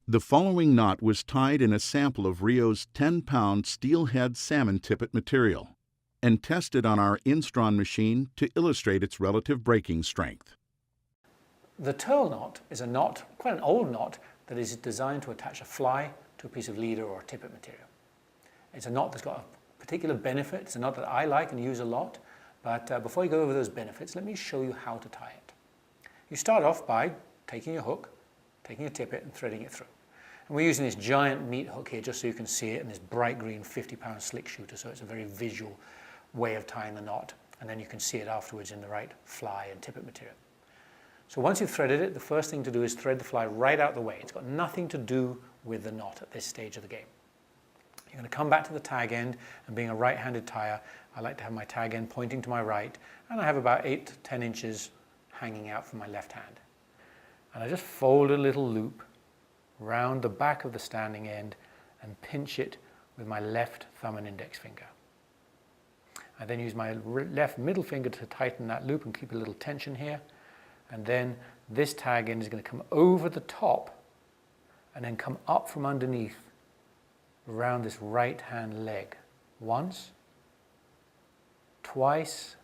The following knot was tied in a sample of RIO's 10-pound steelhead salmon tippet material and tested on our Instron machine to illustrate its relative breaking strength. The Turle knot is a knot, quite an old knot, that is designed to attach a fly to a piece of leader or tippet material. It's a knot that's got a particular benefit. It's a knot that I like and use a lot. But before you go over those benefits, let me show you how to tie it. You start off by taking your hook, taking a tippet and threading it through. And we're using this giant meat hook here just so you can see it, and this bright green 50-pound slick shooter, so it's a very visual way of tying the knot, and then you can see it afterwards in the right fly and tippet material. So once you've threaded it, the first thing to do is thread the fly right out the way. It's got nothing to do with the knot at this stage of the game. You're going to come back to the tag end, and being a right-handed tyer, I like to have my tag end pointing to my right, and I have about 8 to 10 inches hanging out from my left hand. And I just fold a little loop round the back of the standing end and pinch it with my left thumb and index finger. I then use my left middle finger to tighten that loop and keep a little tension here. And then this tag end is going to come over the top and then come up from underneath around this right hand leg. Once, twice,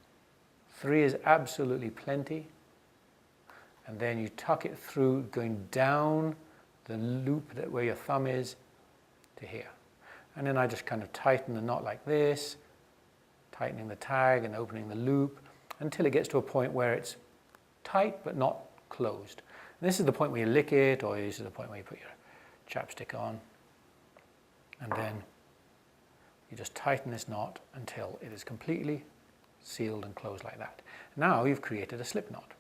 3 is absolutely plenty. And then you tuck it through, going down the loop where your thumb is to here. And then I just kind of tighten the knot like this, tightening the tag and opening the loop until it gets to a point where it's tight but not closed. And this is the point where you lick it, or this is the point where you put your chapstick on. And then you just tighten this knot until it is completely sealed and closed like that. Now you've created a slip knot.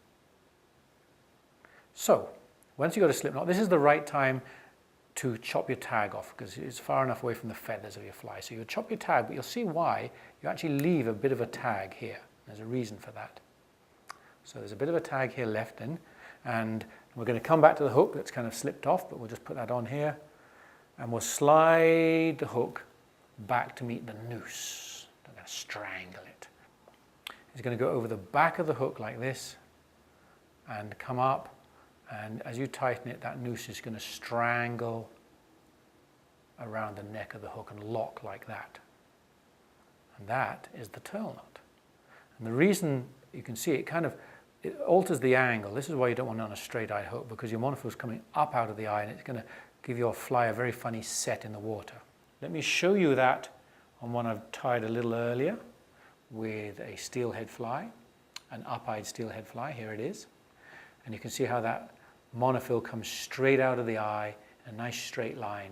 So once you've got a slip knot, this is the right time to chop your tag off because it's far enough away from the feathers of your fly. So you'll chop your tag, but you'll see why you actually leave a bit of a tag here. There's a reason for that. So there's a bit of a tag here left in, and we're going to come back to the hook that's kind of slipped off, but we'll just put that on here, and we'll slide the hook back to meet the noose. I'm going to strangle it. It's going to go over the back of the hook like this and come up, and as you tighten it, that noose is going to strangle around the neck of the hook and lock like that. And that is the Turle knot. And the reason you can see it alters the angle. This is why you don't want it on a straight eye hook, because your monofill is coming up out of the eye and it's going to give your fly a very funny set in the water. Let me show you that on one I've tied a little earlier with a steelhead fly, an up-eyed steelhead fly. Here it is. And you can see how that monofill comes straight out of the eye, a nice straight line,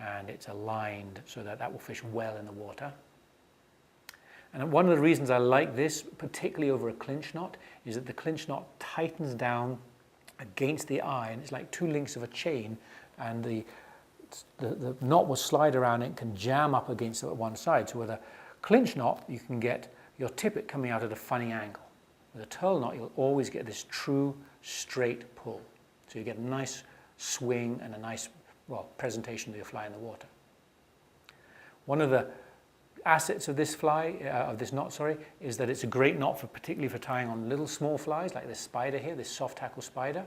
and it's aligned so that that will fish well in the water. And one of the reasons I like this, particularly over a clinch knot, is that the clinch knot tightens down against the eye, and it's like 2 links of a chain, and the knot will slide around and can jam up against one side. So with a clinch knot, you can get your tippet coming out at a funny angle. With a Turle knot, you'll always get this true straight pull. So you get a nice swing and a nice, presentation of your fly in the water. One of the assets of this knot, is that it's a great knot particularly for tying on little small flies like this spider here, this soft tackle spider.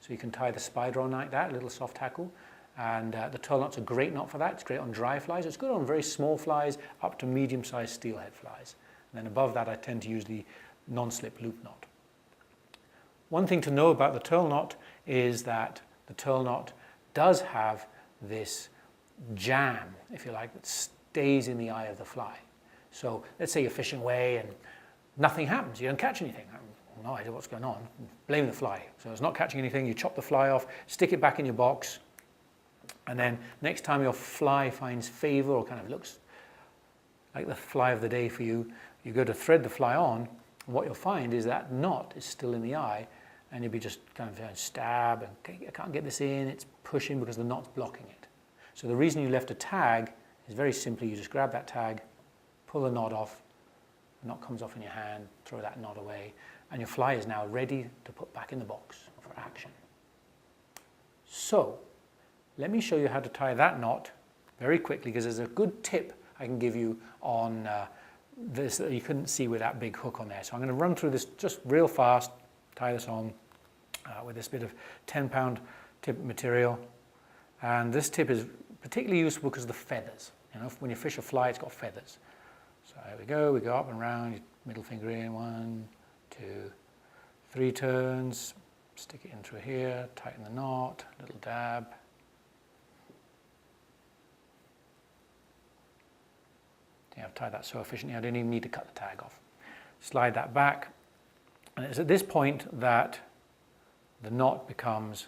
So you can tie the spider on like that, little soft tackle. And the Turle knot's a great knot for that. It's great on dry flies. It's good on very small flies up to medium-sized steelhead flies. And then above that, I tend to use the non-slip loop knot. One thing to know about the Turle knot is that the Turle knot does have this jam, if you like, that stays in the eye of the fly. So let's say you're fishing away and nothing happens. You don't catch anything. I have no idea what's going on. Blame the fly. So it's not catching anything. You chop the fly off, stick it back in your box, and then next time your fly finds favor or kind of looks like the fly of the day for you, you go to thread the fly on, and what you'll find is that knot is still in the eye, and you'll be just kind of stab, and I can't get this in, it's pushing because the knot's blocking it. So the reason you left a tag is very simply you just grab that tag, pull the knot off, the knot comes off in your hand, throw that knot away, and your fly is now ready to put back in the box for action. So let me show you how to tie that knot very quickly, because there's a good tip I can give you on this that you couldn't see with that big hook on there. So I'm going to run through this just real fast, tie this on with this bit of 10-pound tip material. And this tip is particularly useful because of the feathers. You know, when you fish a fly, it's got feathers. So here we go up and round, middle finger in, 1, 2, 3 turns, stick it in through here, tighten the knot, little dab. Yeah, I've tied that so efficiently I didn't even need to cut the tag off. Slide that back, and it's at this point that the knot becomes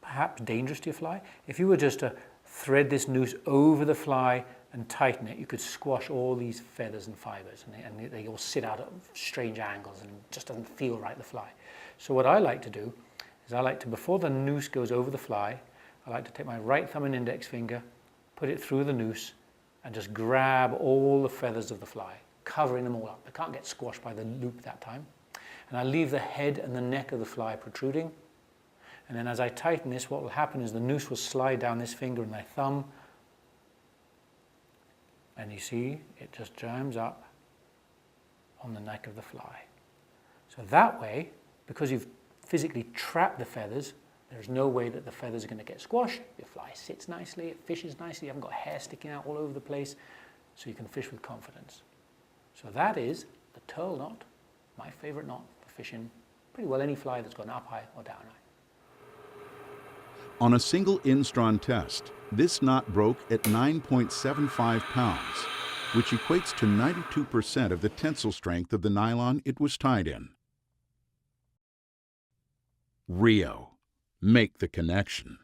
perhaps dangerous to your fly. If you were just to thread this noose over the fly and tighten it, you could squash all these feathers and fibers, and they all sit out at strange angles and it just doesn't feel right, the fly. So what I like to do is before the noose goes over the fly, I like to take my right thumb and index finger, put it through the noose, and just grab all the feathers of the fly, covering them all up. They can't get squashed by the loop that time. And I leave the head and the neck of the fly protruding. And then as I tighten this, what will happen is the noose will slide down this finger and my thumb. And you see, it just jams up on the neck of the fly. So that way, because you've physically trapped the feathers, there's no way that the feathers are going to get squashed. Your fly sits nicely, it fishes nicely, you haven't got hair sticking out all over the place, so you can fish with confidence. So that is the Turle knot, my favorite knot for fishing pretty well any fly that's got an up-eye or down-eye. On a single Instron test, this knot broke at 9.75 pounds, which equates to 92% of the tensile strength of the nylon it was tied in. RIO. Make the connection.